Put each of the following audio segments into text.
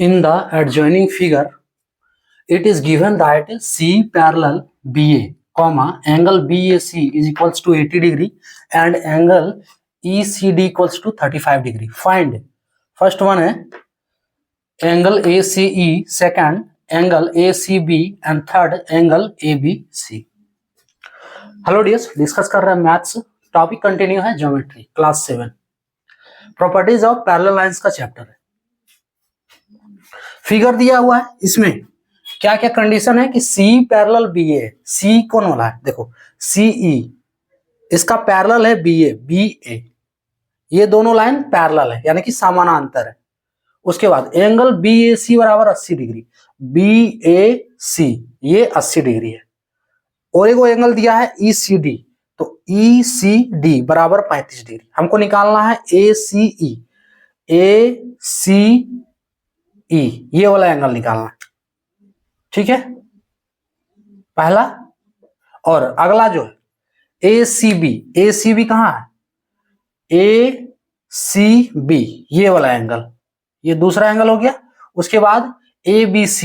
In the adjoining figure, it is given that C parallel BA, angle BAC is equals to 80 degree and angle ECD equals to 35 degree. Find first one है angle ACE, second angle ACB and third angle ABC. Hello dears, discuss कर रहे हैं maths. Topic continue है geometry class 7. Properties of parallel lines का chapter है. Figure दिया हुआ है, इसमें क्या क्या कंडीशन है कि C पैरेलल BA. C कौन वाला है? देखो CE, इसका पैरेलल है BA. ये दोनों लाइन पैरेलल है यानी कि समानांतर है. उसके बाद एंगल BAC बराबर 80 डिग्री. BAC ये 80 डिग्री है. और एक एंगल दिया है ECD, तो ECD बराबर 35 डिग्री. हमको निकालना है ACE. ये वाला एंगल निकालना है. ठीक है, पहला. और अगला जो है ACB कहां है? ACB ये वाला एंगल, ये दूसरा एंगल हो गया. उसके बाद ABC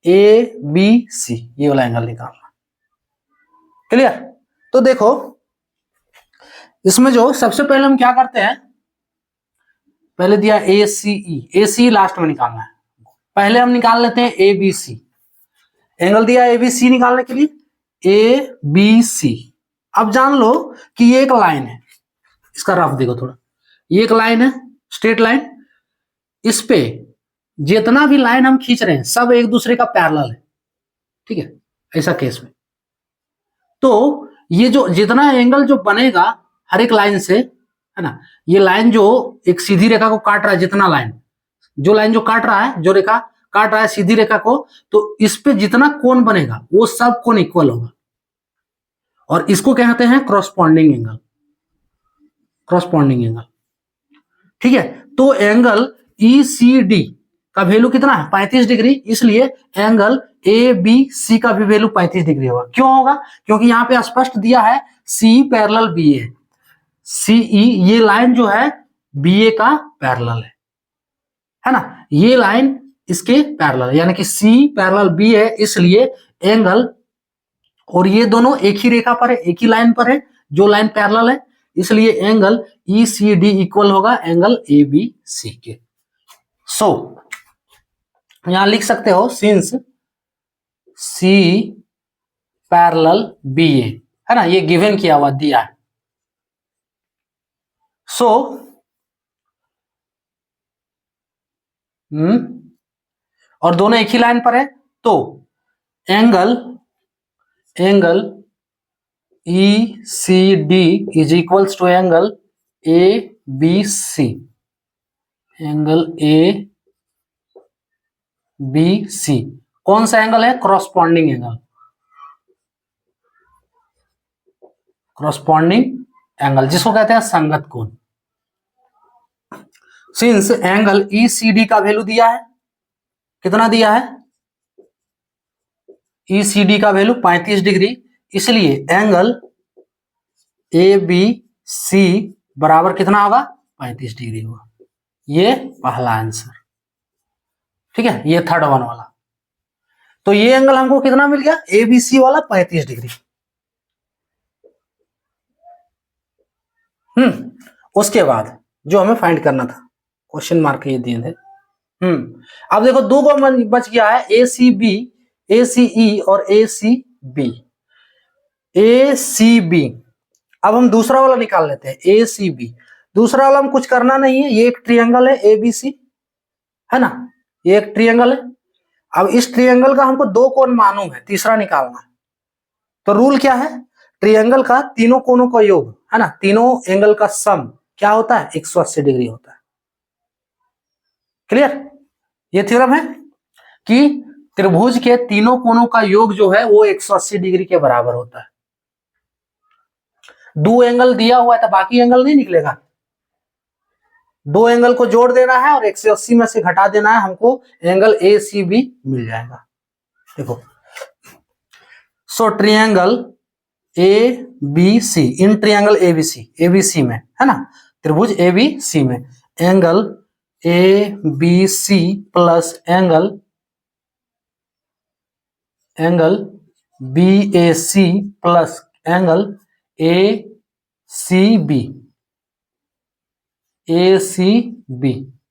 ये वाला एंगल निकालना. क्लियर? तो देखो इसमें जो सबसे पहले हम क्या करते हैं, पहले दिया ACE लास्ट में निकालना है. पहले हम निकाल लेते हैं ABC. एंगल दिया ABC निकालने के लिए ABC. अब जान लो कि ये एक लाइन है, इसका रफ देखो थोड़ा. ये एक लाइन है, स्ट्रेट लाइन. इस पे जितना भी लाइन हम खींच रहे हैं सब एक दूसरे का पैरेलल है. ठीक है, ऐसा केस में तो ये जो जितना एंगल जो बनेगा हर एक लाइन से, है ना, ये लाइन जो एक सीधी रेखा को काट रहा है, जितना लाइन जो लाइन जो काट रहा है, जो रेखा काट रहा है सीधी रेखा को, तो इस पे जितना कोण बनेगा वो सब कोण इक्वल होगा. और इसको कहते हैं क्रॉसपॉन्डिंग एंगल. ठीक है, तो एंगल ECD का वैल्यू कितना है? 35 डिग्री. इसलिए एंगल ABC का भी वैल्यू 35 डिग्री होगा. क्यों होगा? क्योंकि यहां पे स्पष्ट दिया है C पैरेलल BA. CE ये लाइन जो है BA का पैरेलल है ना, ये लाइन इसके पैरेलल है, यानी कि C पैरेलल B है. इसलिए एंगल, और ये दोनों एक ही रेखा पर है, एक ही लाइन पर है जो लाइन पैरेलल है. इसलिए एंगल ECD इक्वल होगा एंगल ABC के. सो यहां लिख सकते हो सिंस C पैरेलल BA, है ना, ये गिवन किया हुआ दिया है. सो और दोनों एक ही लाइन पर है, तो angle ECD is equals to angle ABC. Angle ABC कौन सा एंगल है? क्रॉसपॉन्डिंग एंगल, जिसको कहते हैं संगत कोण. सिंस एंगल ECD का वैल्यू दिया है, कितना दिया है? ECD का वैल्यू 35 डिग्री. इसलिए एंगल ABC बराबर कितना होगा? 35 डिग्री होगा. ये पहला आंसर. ठीक है, ये थर्ड वन वाला. तो ये एंगल हमको कितना मिल गया? ABC वाला 35 डिग्री. उसके बाद जो हमें फाइंड करना था, क्वेश्चन मार्क ये दिए थे. अब देखो दो को बच गया है, ACE और ACB. अब हम दूसरा वाला निकाल लेते हैं, ACB. दूसरा वाला हम कुछ करना नहीं है, ये एक ट्रायंगल है ABC, है ना, ये एक ट्रायंगल है. अब इस ट्रायंगल का हमको दो कोण मालूम है, तीसरा निकालना है. तो रूल क्या है? ट्रायंगल का तीनों कोणों का योग, है ना, तीनों एंगल का सम क्या होता है? 180 डिग्री होता है. क्लियर? ये थ्योरम है कि त्रिभुज के तीनों कोणों का योग जो है वो 180 डिग्री के बराबर होता है. दो एंगल दिया हुआ है तो बाकी एंगल नहीं निकलेगा. दो एंगल को जोड़ देना है और 180 में से घटा देना है, हमको एंगल ACB मिल जाएगा. देखो, so triangle ABC in triangle ABC में, है ना, त्रिभुज ABC में angle ABC plus angle BAC plus angle ACB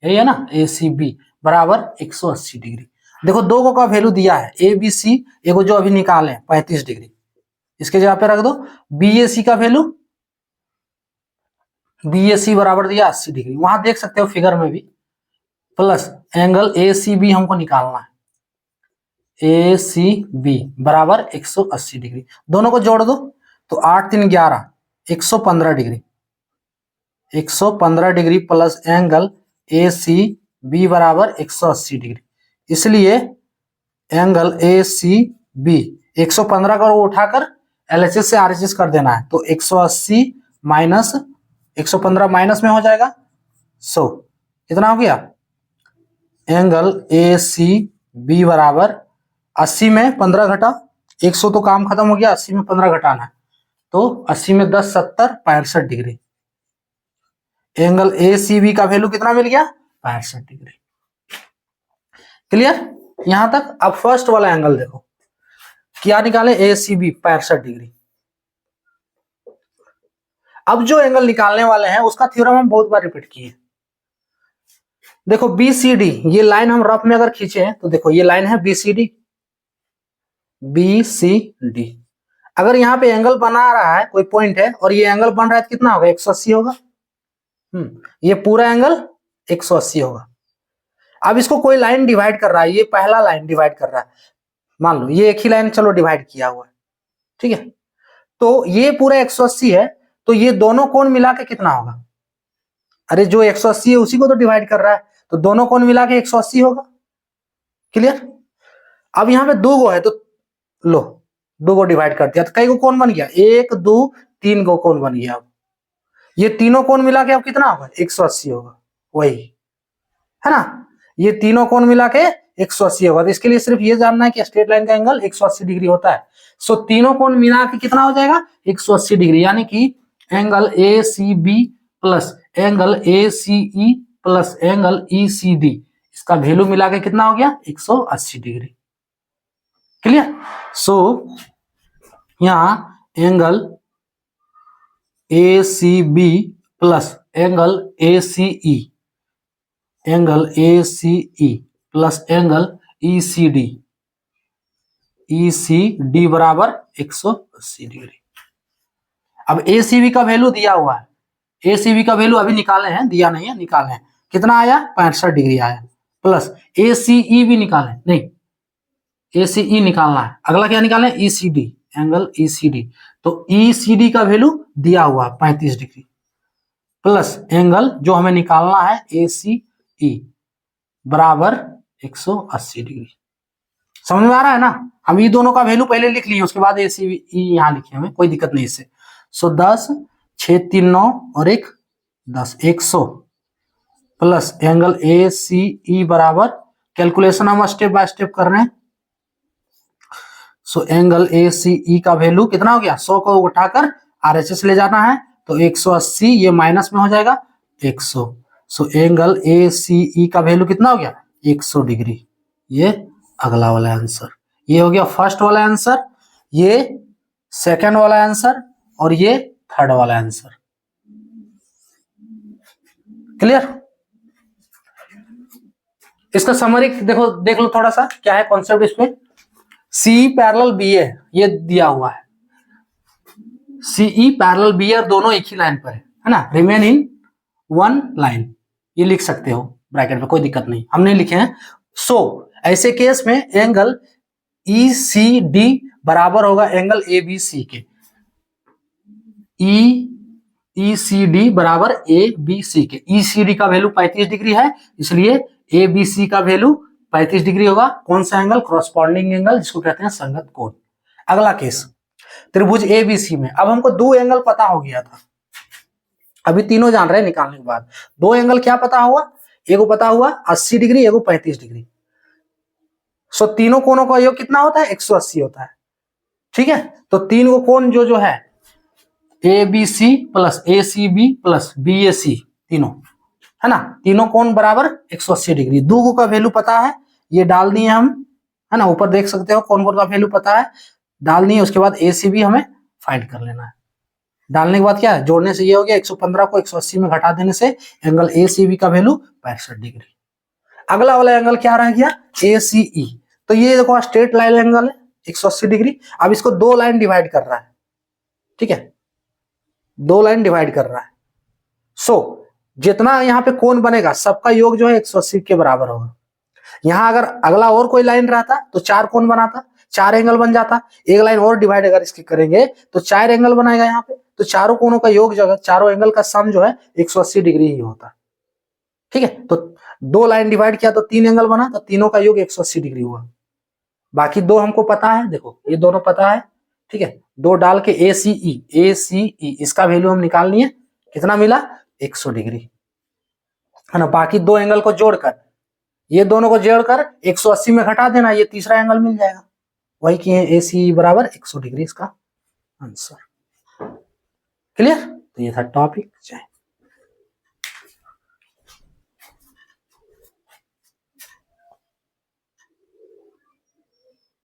यही है ना, ACB बराबर 180 डिग्री। देखो दो को का वैल्यू दिया है, ABC एगो जो अभी निकाले 35 डिग्री, इसके जगह पे रख दो। BAC का वैल्यू, BAC बराबर दिया 80 डिग्री, वहां देख सकते हो फिगर में भी, प्लस एंगल ACB हमको निकालना है, ACB बराबर 180 डिग्री। दोनों को जोड़ दो तो 8 3 11 115 degree, 115 degree plus angle ACB बराबर 180 डिग्री। इसलिए एंगल ACB 115 को उठाकर LHS से RHS कर देना है, तो 180 माइनस 115 माइनस में हो जाएगा 100, कितना हो गया? एंगल ACB बराबर 80 में 15 घटा 100 तो काम खत्म हो गया, 80 में 15 घटाना है, तो 80 में 10 70 65 डिग्री। एंगल ACB का वैल्यू कितना मिल गया? 65 डिग्री। क्लियर यहां तक? अब फर्स्ट वाला एंगल देखो, क्या निकाले? ACB 65 degree. अब जो एंगल निकालने वाले हैं उसका थ्योरम हम बहुत बार रिपीट किए। देखो BCD, ये लाइन हम रफ में अगर खींचे हैं तो देखो ये लाइन है BCD, अगर यहाँ पे एंगल बना रहा है कोई पॉइंट है और ये एंगल बन रहा है तो कितना होगा? 180 होगा। ये पूरा एंगल 180 होगा। अब इसको कोई लाइन डिवाइड कर रहा है, ये पहला लाइन डिवाइड कर रहा है, मान लो ये एक ही लाइन चलो डिवाइड किया हुआ है, ठीक है, तो ये पूरा 180 है, तो ये दोनों कोण मिला के कितना होगा? अरे जो 180 है उसी को तो डिवाइड कर रहा है, तो दोनों कोण मिला के 180 होगा। क्लियर? अब यहाँ पे दो गो है तो लो दो को डिवाइड कर दिया तो कई को कोण बन गया? 1 2 3 को कोण बन गया। अब ये तीनों कोण मिला के अब कितना होगा? 180 होगा, वही है ना, ये तीनों कोण मिला के 180 होगा। तो इसके लिए सिर्फ ये जानना है कि स्ट्रेट लाइन का एंगल 180 डिग्री होता है। सो तीनों कोण मिला के कितना हो जाएगा? 180 डिग्री, यानी कि angle ACB plus angle ACE plus angle ECD, इसका वैल्यू मिला के कितना हो गया? 180 डिग्री। क्लियर? सो यहां angle ACB plus angle ACE plus angle ECD बराबर 180 डिग्री। अब ACB का वैल्यू दिया हुआ है, ACB का वैल्यू अभी निकाले हैं, दिया नहीं है, निकाले हैं, कितना आया? 65 डिग्री आया, प्लस ACE भी निकाले, नहीं ACE निकालना है, अगला क्या निकालें? ECD, एंगल ECD, तो ECD का वैल्यू दिया हुआ 35 डिग्री, प्लस एंगल जो हमें निकालना है ACE बराबर 180 डिग्री। समझ में आ रहा है ना? हम ये दोनों का वैल्यू पहले लिख लिए, उसके बाद ACE यहां लिखे, हमें कोई दिक्कत नहीं इससे। सो 10 6 3 9 और 1 10 100 प्लस एंगल ACE बराबर, कैलकुलेशन हम स्टेप बाय स्टेप कर रहे हैं। सो एंगल ACE का वैल्यू कितना हो गया? 100 को उठाकर RHS ले जाना है, तो 180, ये माइनस में हो जाएगा 100। सो एंगल ACE का वैल्यू कितना हो गया? 100 डिग्री। ये अगला वाला आंसर, ये हो गया फर्स्ट वाला आंसर, ये सेकंड वाला आंसर और ये थर्ड वाला आंसर। क्लियर? इसका समरी देखो, देख लो थोड़ा सा क्या है कॉन्सेप्ट इसमें। CE पैरेलल BA ये दिया हुआ है, CE पैरेलल BA दोनों एक ही लाइन पर है ना, रिमेन इन वन लाइन, ये लिख सकते हो ब्रैकेट में, कोई दिक्कत नहीं, हमने लिखे हैं। सो ऐसे केस में एंगल ECD बराबर होगा एंगल ABC के, ECD बराबर ABC के, ECD का वैल्यू 35 डिग्री है, इसलिए ABC का वैल्यू 35 डिग्री होगा। कौन सा एंगल? क्रॉसपॉन्डिंग एंगल, जिसको कहते हैं संगत कोण। अगला केस त्रिभुज ABC में, अब हमको दो एंगल पता हो गया था, अभी तीनों जान रहे हैं निकालने के बाद। दो एंगल क्या पता हुआ? एगो पता हुआ 80 डिग्री, एगो 35 डिग्री। सो तीनों कोणों का योग कितना होता है? 180 होता है, ठीक है। तो तीन को कोण जो है ABC plus ACB plus BAC, तीनों है ना, तीनों कोण बराबर 180 डिग्री। दो का वैल्यू पता है, ये डाल दिए हम, है ना, ऊपर देख सकते हो कौन कौन का वैल्यू पता है, डाल दिए। उसके बाद AC भी हमें फाइंड कर लेना है। डालने के बाद क्या है, जोड़ने से ये हो गया 115 को 180 में घटा देने से एंगल ACB का वैल्यू 65 डिग्री। अगला वाला एंगल क्या रह गया, ACE। तो ये देखो स्ट्रेट लाइन एंगल है 180 डिग्री। अब इसको दो लाइन डिवाइड कर रहा है, ठीक है, दो लाइन डिवाइड कर रहा है। सो जितना यहाँ पे कोण बनेगा सबका योग जो है 180 के बराबर होगा। यहाँ अगर अगला और कोई लाइन रहता तो चार कोण बनाता, चार एंगल बन जाता। एक लाइन और डिवाइड अगर इसकी करेंगे तो चार एंगल बनाएगा यहाँ पे। तो चारों कोणों का योग जो है, चारों एंगल का सम जो है 180 डिग्री ही होता है, ठीक है। तो दो लाइन डिवाइड किया तो तीन एंगल बना, तो तीनों का योग 180 डिग्री हुआ। बाकी दो हमको पता है, देखो ये दोनों पता है, ठीक है। दो डाल के ACE इसका वैल्यू हम निकाल लिए, कितना मिला 100 डिग्री, है ना। बाकी दो एंगल को जोड़कर, ये दोनों को जोड़कर 180 में घटा देना, ये तीसरा एंगल मिल जाएगा। वही किए ACE बराबर 100 डिग्री इसका आंसर। क्लियर। तो ये था टॉपिक।